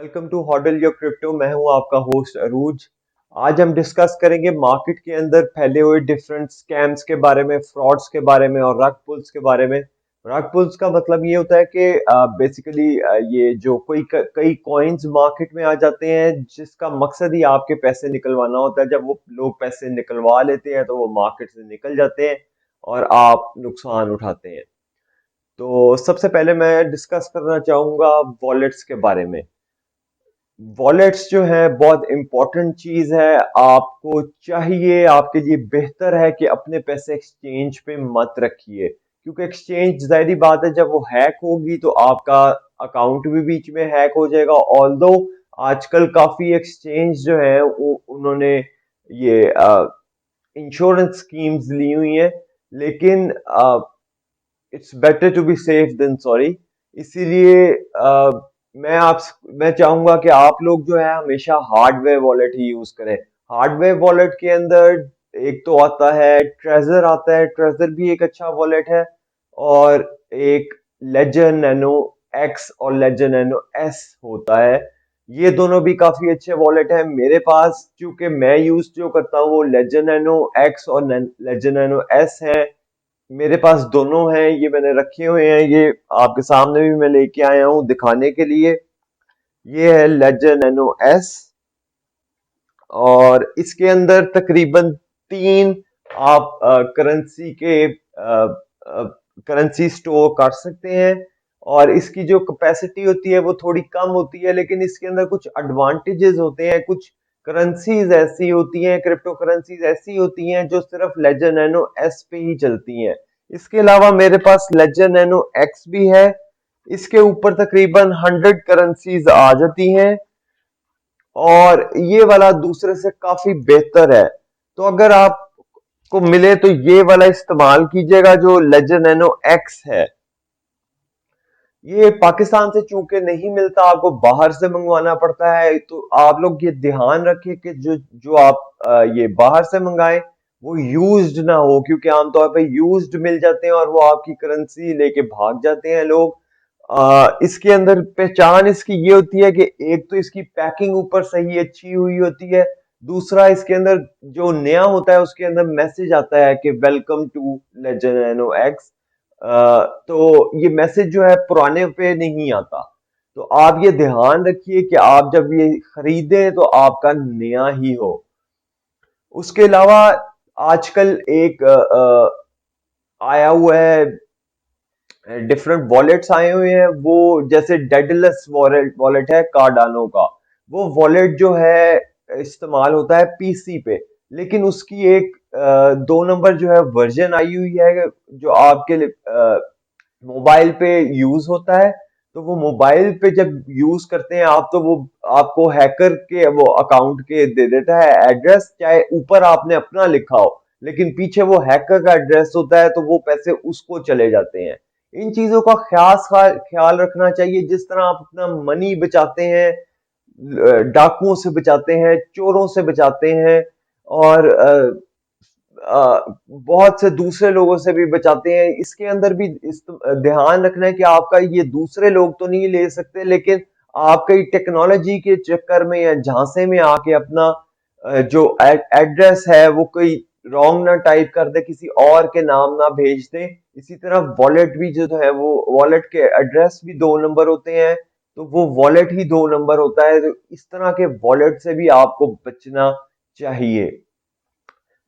Welcome to hodl your crypto. मैं हूं आपका होस्ट अरूज। आज हम डिस्कस करेंगे मार्केट के अंदर फैले हुए डिफरेंट स्कैम्स के बारे में, फ्रॉड्स के बारे में और रग पुल्स के बारे में। रग पुल्स का मतलब ये होता है कि बेसिकली ये जो कई कॉइन्स मार्केट में आ जाते हैं जिसका मकसद ही आपके पैसे निकलवाना होता है। जब वो लोग पैसे निकलवा लेते हैं तो वो मार्केट से निकल जाते हैं और आप नुकसान उठाते हैं। तो सबसे पहले मैं डिस्कस करना चाहूंगा वॉलेट्स के बारे में। वॉलेट्स जो है बहुत इंपॉर्टेंट चीज है। आपको चाहिए, आपके लिए बेहतर है कि अपने पैसे एक्सचेंज पे मत रखिए, क्योंकि एक्सचेंज जाहिर बात है जब वो हैक होगी तो आपका अकाउंट भी बीच में हैक हो जाएगा। ऑल्दो आजकल काफी एक्सचेंज जो है वो उन्होंने ये इंश्योरेंस स्कीम्स ली हुई हैं, लेकिन it's better to be safe than sorry. इसीलिए मैं आप मैं चाहूंगा कि आप लोग जो है हमेशा हार्डवेयर वॉलेट ही यूज करें। हार्डवेयर वॉलेट के अंदर एक तो आता है ट्रेजर, आता है ट्रेजर भी एक अच्छा वॉलेट है, और एक लेजर नैनो एक्स और लेजर नैनो एस होता है। ये दोनों भी काफी अच्छे वॉलेट हैं। मेरे पास चूंकि मैं यूज जो करता हूँ वो लेजर नैनो एक्स और लेजर नैनो एस है। मेरे पास दोनों हैं, ये मैंने रखे हुए हैं, ये आपके सामने भी मैं लेके आया हूं दिखाने के लिए। ये है लेजर नैनो एस, और इसके अंदर तकरीबन तीन आप करेंसी स्टोर कर सकते हैं। और इसकी जो कैपेसिटी होती है वो थोड़ी कम होती है, लेकिन इसके अंदर कुछ एडवांटेजेस होते हैं। कुछ करेंसीज ऐसी होती हैं, क्रिप्टो करेंसीज ऐसी होती हैं जो सिर्फ लेजर नैनो एस पे ही चलती हैं। इसके अलावा मेरे पास लेजर नैनो एक्स भी है। इसके ऊपर तकरीबन 100 करेंसीज आ जाती हैं, और ये वाला दूसरे से काफी बेहतर है। तो अगर आपको मिले तो ये वाला इस्तेमाल कीजिएगा जो लेजर नैनो एक्स है। ये पाकिस्तान से चूंकि नहीं मिलता, आपको बाहर से मंगवाना पड़ता है। तो आप लोग ये ध्यान रखें कि जो जो आप ये बाहर से मंगाएं वो यूज्ड ना हो, क्योंकि आमतौर पे यूज्ड मिल जाते हैं और वो आपकी करेंसी लेके भाग जाते हैं लोग। इसके अंदर पहचान इसकी ये होती है कि एक तो इसकी पैकिंग ऊपर सही अच्छी हुई होती है। दूसरा, इसके अंदर जो नया होता है उसके अंदर मैसेज आता है कि welcome to Ledger Nano X. तो ये मैसेज जो है पुराने पे नहीं आता। तो आप ये ध्यान रखिए कि आप जब ये खरीदें तो आपका नया ही हो। उसके अलावा आजकल एक आया हुआ है, डिफरेंट वॉलेट्स आए हुए हैं, वो जैसे डेडलेस वॉलेट वॉलेट है कार्डानो का। वो वॉलेट जो है इस्तेमाल होता है पीसी पे, लेकिन उसकी एक 2 नंबर जो है वर्जन आई हुई है जो आपके मोबाइल पे यूज होता है। तो वो मोबाइल पे जब यूज करते हैं आप, तो वो आपको हैकर के वो अकाउंट के दे देता है एड्रेस, चाहे ऊपर आपने अपना लिखा हो, लेकिन पीछे वो हैकर का एड्रेस होता है, तो वो पैसे उसको चले जाते हैं। इन चीजों का खास ख्याल रखना चाहिए। जिस तरह आप अपना मनी बचाते हैं, डाकुओं से बचाते हैं, चोरों से बचाते हैं, और बहुत से दूसरे लोगों से भी बचाते हैं, इसके अंदर भी इस ध्यान रखना है कि आपका ये दूसरे लोग तो नहीं ले सकते, लेकिन आप कई टेक्नोलॉजी के चक्कर में या झांसे में आके अपना जो एड्रेस है वो कोई रॉन्ग ना टाइप कर दे, किसी और के नाम ना भेज दे। इसी तरह वॉलेट भी जो है वो वॉलेट के एड्रेस भी 2 नंबर होते हैं, तो वो वॉलेट ही 2 नंबर होता है। तो इस तरह के वॉलेट से भी आपको बचना चाहिए।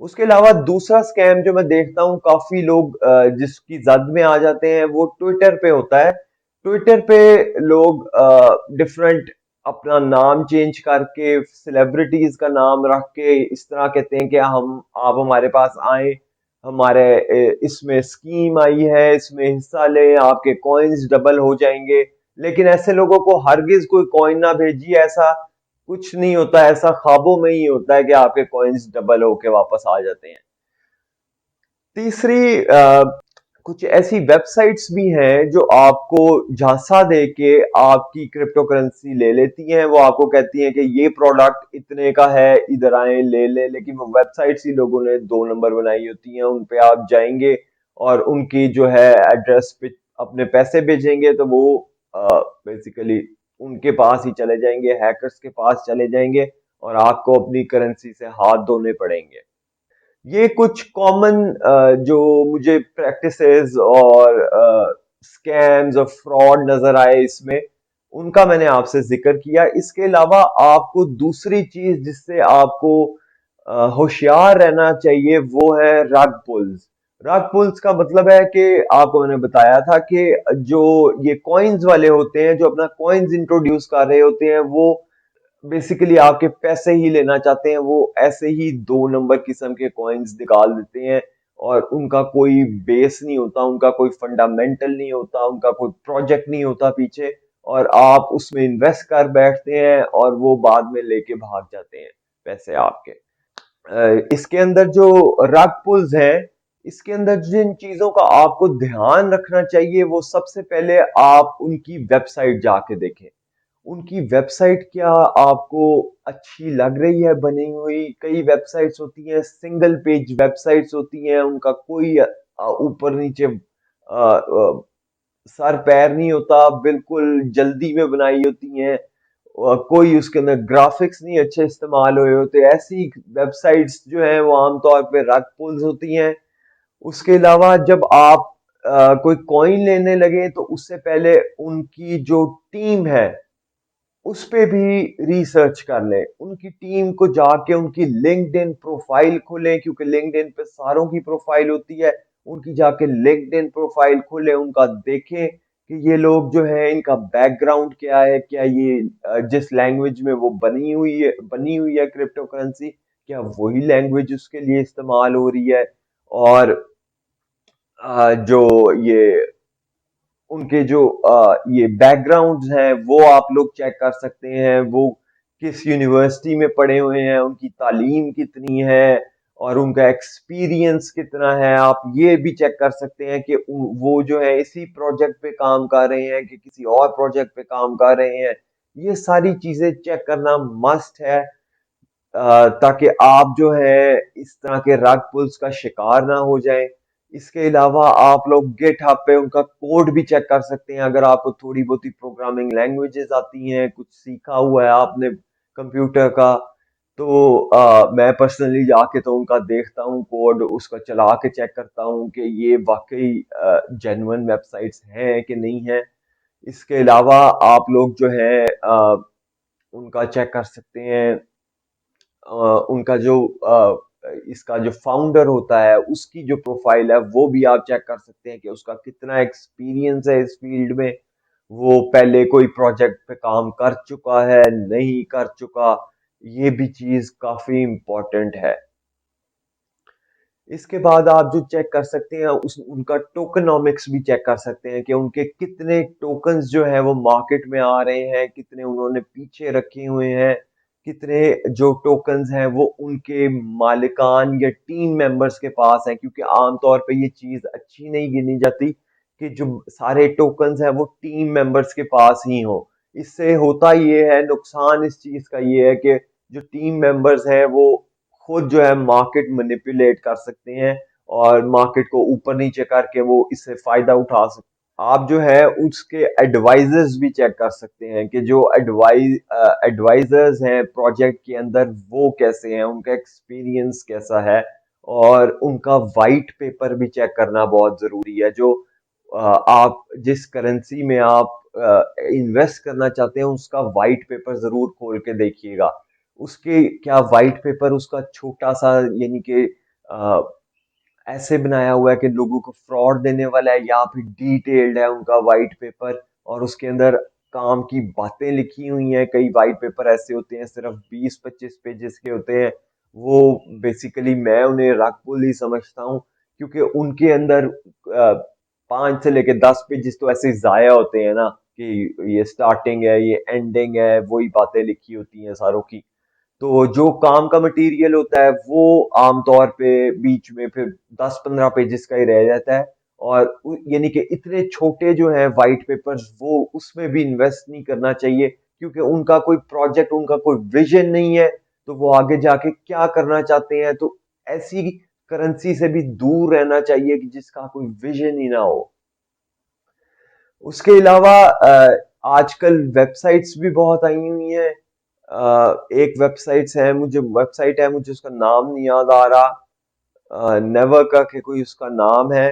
उसके अलावा दूसरा स्कैम जो मैं देखता हूँ काफी लोग जिसकी जद में आ जाते हैं वो ट्विटर पे होता है। ट्विटर पे लोग डिफरेंट अपना नाम चेंज करके सेलिब्रिटीज का नाम रख के इस तरह कहते हैं कि हम आप हमारे पास आए, हमारे इसमें स्कीम आई है, इसमें हिस्सा लें, आपके कॉइन्स डबल हो जाएंगे। लेकिन ऐसे लोगों को हरगिज कोई कॉइन ना भेजिए। ऐसा कुछ नहीं होता, ऐसा ख्वाबों में ही होता है कि आपके कॉइन्स डबल होके वापस आ जाते हैं। तीसरी कुछ ऐसी वेबसाइट्स भी हैं जो आपको झांसा दे के आपकी क्रिप्टो करेंसी ले लेती हैं। वो आपको कहती हैं कि ये प्रोडक्ट इतने का है, इधर आए ले ले, लेकिन वो वेबसाइट्स ही लोगों ने 2 नंबर बनाई होती हैं। उन पे आप जाएंगे और उनकी जो है एड्रेस पे अपने पैसे भेजेंगे तो वो बेसिकली उनके पास ही चले जाएंगे, हैकर्स के पास चले जाएंगे और आपको अपनी करेंसी से हाथ धोने पड़ेंगे। ये कुछ कॉमन जो मुझे प्रैक्टिसेस और स्कैम्स और फ्रॉड नजर आए इसमें, उनका मैंने आपसे जिक्र किया। इसके अलावा आपको दूसरी चीज जिससे आपको होशियार रहना चाहिए वो है रग पुल्स। रग पुल्स का मतलब है कि आपको मैंने बताया था कि जो ये कॉइन्स वाले होते हैं, जो अपना कॉइन्स इंट्रोड्यूस कर रहे होते हैं, वो बेसिकली आपके पैसे ही लेना चाहते हैं। वो ऐसे ही दो नंबर किस्म के कॉइन्स निकाल देते हैं और उनका कोई बेस नहीं होता, उनका कोई फंडामेंटल नहीं होता, उनका कोई प्रोजेक्ट नहीं होता पीछे, और आप उसमें इन्वेस्ट कर बैठते हैं और वो बाद में लेके भाग जाते हैं पैसे आपके। इसके अंदर जो रग पुल्स हैं, इसके अंदर जिन चीजों का आपको ध्यान रखना चाहिए, वो सबसे पहले आप उनकी वेबसाइट जाके देखें। उनकी वेबसाइट क्या आपको अच्छी लग रही है बनी हुई? कई वेबसाइट्स होती हैं सिंगल पेज वेबसाइट्स होती हैं, उनका कोई ऊपर नीचे सर पैर नहीं होता, बिल्कुल जल्दी में बनाई होती हैं, कोई उसके अंदर ग्राफिक्स नहीं अच्छे इस्तेमाल हुए होते। ऐसी वेबसाइट्स जो हैं वो आमतौर पे रग पुल्स होती हैं। उसके अलावा जब आप कोई कॉइन लेने लगे तो उससे पहले उनकी जो टीम है उस पे भी रिसर्च कर लें। उनकी टीम को जाके उनकी लिंक्डइन प्रोफाइल खोलें, क्योंकि लिंक्डइन पे सारों की प्रोफाइल होती है। उनकी जाके लिंक्डइन प्रोफाइल खोलें, उनका देखें कि ये लोग जो है इनका बैकग्राउंड क्या है, क्या ये जिस लैंग्वेज में वो बनी हुई है क्रिप्टो करेंसी, क्या वही लैंग्वेज उसके लिए इस्तेमाल हो रही है। और जो ये उनके जो ये बैकग्राउंड्स हैं वो आप लोग चेक कर सकते हैं, वो किस यूनिवर्सिटी में पढ़े हुए हैं, उनकी तालीम कितनी है और उनका एक्सपीरियंस कितना है। आप ये भी चेक कर सकते हैं कि वो जो है इसी प्रोजेक्ट पे काम कर रहे हैं कि किसी और प्रोजेक्ट पे काम कर रहे हैं। ये सारी चीजें चेक करना मस्ट है, ताकि आप जो है इस तरह के रग पुल्स का शिकार ना हो जाएं। इसके अलावा आप लोग गिटहब पे उनका कोड भी चेक कर सकते हैं। अगर आपको थोड़ी बहुत प्रोग्रामिंग लैंग्वेजेस आती हैं, कुछ सीखा हुआ है आपने कंप्यूटर का, तो मैं पर्सनली जाके तो उनका देखता हूँ कोड, उसका चला के चेक करता हूँ कि ये वाकई जेन्युइन वेबसाइट्स हैं कि नहीं है। इसके अलावा आप लोग जो है उनका चेक कर सकते हैं, उनका जो इसका जो फाउंडर होता है उसकी जो प्रोफाइल है वो भी आप चेक कर सकते हैं कि उसका कितना एक्सपीरियंस है इस फील्ड में, वो पहले कोई प्रोजेक्ट पे काम कर चुका है नहीं कर चुका। ये भी चीज काफी इम्पोर्टेंट है। इसके बाद आप जो चेक कर सकते हैं उस उनका टोकनॉमिक्स भी चेक कर सकते हैं कि उनके कितने टोकन्स जो है वो मार्केट में आ रहे हैं, कितने उन्होंने पीछे रखे हुए हैं, कितने जो टोकन्स हैं वो उनके मालिकान या टीम मेंबर्स के पास हैं। क्योंकि आमतौर पे ये चीज अच्छी नहीं गिनी जाती कि जो सारे टोकन्स हैं वो टीम मेंबर्स के पास ही हो। इससे होता ये है, नुकसान इस चीज का ये है कि जो टीम मेंबर्स हैं वो खुद जो है मार्केट मैनिपुलेट कर सकते हैं और मार्केट को ऊपर नीचे करके वो इससे फायदा उठा सकते हैं। आप जो है उसके एडवाइजर्स भी चेक कर सकते हैं कि जो एडवाइजर्स हैं प्रोजेक्ट के अंदर वो कैसे हैं, उनका एक्सपीरियंस कैसा है, और उनका वाइट पेपर भी चेक करना बहुत जरूरी है। जो आप जिस करेंसी में आप इन्वेस्ट करना चाहते हैं उसका वाइट पेपर जरूर खोल के देखिएगा। उसके क्या वाइट पेपर उसका छोटा सा, यानी कि ऐसे बनाया हुआ है कि लोगों को फ्रॉड देने वाला है, या फिर डिटेल्ड है उनका वाइट पेपर और उसके अंदर काम की बातें लिखी हुई हैं। कई वाइट पेपर ऐसे होते हैं सिर्फ 20-25 पेजेस के होते हैं, वो बेसिकली मैं उन्हें रग पुल ही समझता हूँ, क्योंकि उनके अंदर 5 से लेके 10 पेजेस तो ऐसे जाया होते हैं ना कि ये स्टार्टिंग है ये एंडिंग है, वही बातें लिखी होती हैं सारों की। तो जो काम का मटेरियल होता है वो आमतौर पे बीच में फिर 10-15 पेजेस का ही रह जाता है। और यानी कि इतने छोटे जो हैं वाइट पेपर्स, वो उसमें भी इन्वेस्ट नहीं करना चाहिए, क्योंकि उनका कोई प्रोजेक्ट, उनका कोई विजन नहीं है, तो वो आगे जाके क्या करना चाहते हैं। तो ऐसी करेंसी से भी दूर रहना चाहिए कि जिसका कोई विजन ही ना हो। उसके अलावा आजकल वेबसाइट्स भी बहुत आई हुई हैं। एक वेबसाइट है, मुझे उसका नाम नहीं याद आ रहा, नेवर का के कोई उसका नाम है।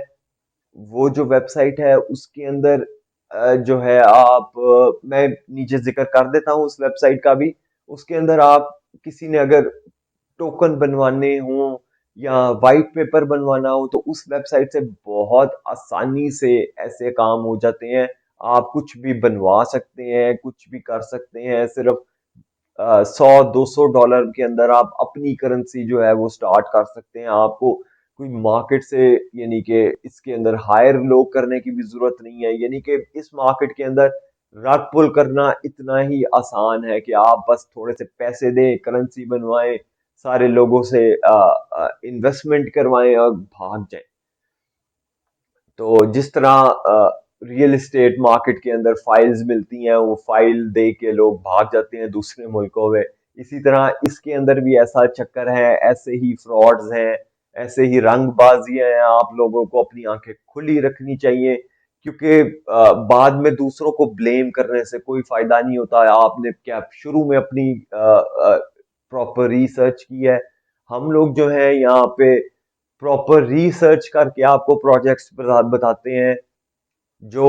वो जो वेबसाइट है उसके अंदर जो है मैं नीचे जिक्र कर देता हूँ उस वेबसाइट का भी। उसके अंदर आप किसी ने अगर टोकन बनवाने हो या वाइट पेपर बनवाना हो तो उस वेबसाइट से बहुत आसानी से ऐसे काम हो जाते हैं। आप कुछ भी बनवा सकते हैं, कुछ भी कर सकते हैं। सिर्फ 100-200 डॉलर के अंदर आप अपनी करेंसी जो है वो स्टार्ट कर सकते हैं। आपको कोई मार्केट से यानी कि इसके अंदर हायर लोग करने की भी जरूरत नहीं है। यानी कि इस मार्केट के अंदर रग पुल करना इतना ही आसान है कि आप बस थोड़े से पैसे दें, करेंसी बनवाएं, सारे लोगों से इन्वेस्टमेंट करवाएं और भाग जाएं। तो जिस तरह रियल एस्टेट मार्केट के अंदर फाइल्स मिलती हैं, वो फाइल दे के लोग भाग जाते हैं दूसरे मुल्कों में, इसी तरह इसके अंदर भी ऐसा चक्कर है, ऐसे ही फ्रॉड्स हैं, ऐसे ही रंगबाजियां हैं। आप लोगों को अपनी आंखें खुली रखनी चाहिए, क्योंकि बाद में दूसरों को ब्लेम करने से कोई फायदा नहीं होता है। आपने क्या शुरू में अपनी प्रॉपर रिसर्च की है। हम लोग जो है यहाँ पे प्रॉपर रिसर्च करके आपको प्रोजेक्ट्स बताते हैं। जो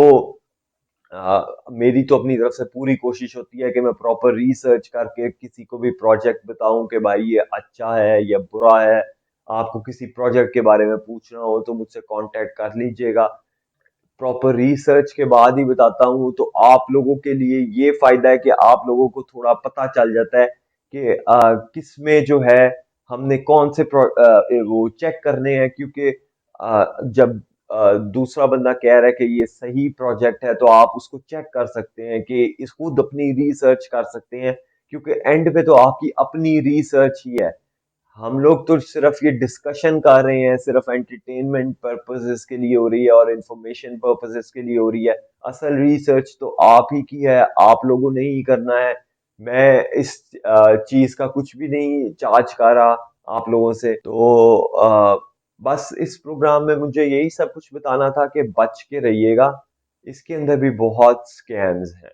मेरी तो अपनी तरफ से पूरी कोशिश होती है कि मैं प्रॉपर रिसर्च करके किसी को भी प्रोजेक्ट बताऊं कि भाई ये अच्छा है या बुरा है। आपको किसी प्रोजेक्ट के बारे में पूछना हो तो मुझसे कांटेक्ट कर लीजिएगा। प्रॉपर रिसर्च के बाद ही बताता हूँ, तो आप लोगों के लिए ये फायदा है कि आप लोगों को थोड़ा पता चल जाता है कि किस में जो है हमने कौन से वो चेक करने हैं। क्योंकि जब दूसरा बंदा कह रहा है कि ये सही प्रोजेक्ट है तो आप उसको चेक कर सकते हैं कि इस खुद अपनी रिसर्च कर सकते हैं, क्योंकि एंड पे तो आपकी अपनी रिसर्च ही है। हम लोग तो सिर्फ ये डिस्कशन कर रहे हैं, सिर्फ एंटरटेनमेंट पर्पसेस के लिए हो रही है और इंफॉर्मेशन पर्पसेस के लिए हो रही है। असल रिसर्च तो आप ही की है, आप लोगों ने ही करना है। मैं इस चीज का कुछ भी नहीं चार्ज कर रहा आप लोगों से। तो बस इस प्रोग्राम में मुझे यही सब कुछ बताना था कि बच के रहिएगा, इसके अंदर भी बहुत स्कैम्स हैं।